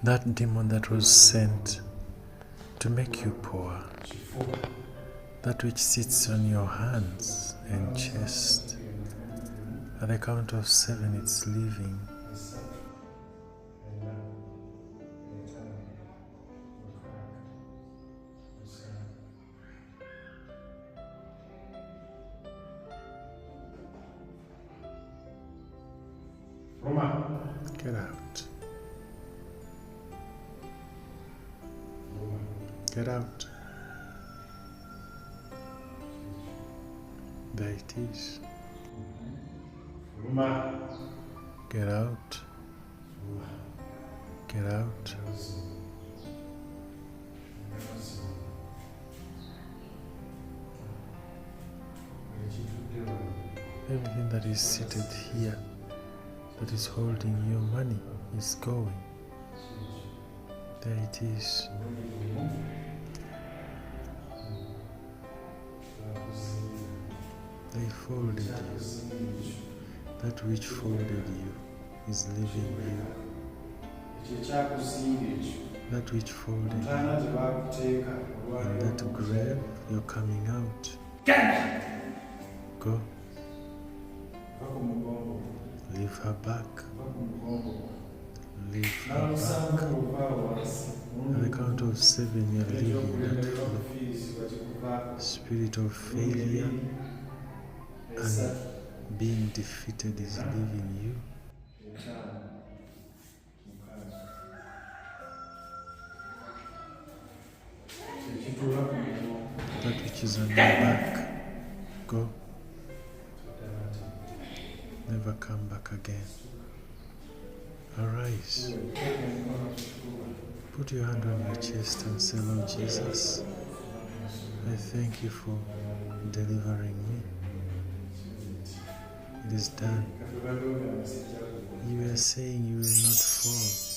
That demon that was sent to make you poor, that which sits on your hands and chest, at the count of 7 it's leaving. Get out. Get out. There it is. Get out. Get out. Everything that is seated here, that is holding your money, is going. There it is. They folded you. That which folded you is leaving you. That which folded you. In that grave, you're coming out. Go. Leave her back. Leave her back. At the count of 7, you're leaving that floor. Spirit of failure and being defeated is leaving you. That which is on your back, go. Never come back again. Arise. Put your hand on your chest and say, Lord Jesus, I thank you for delivering me. It is done. You are saying you will not fall.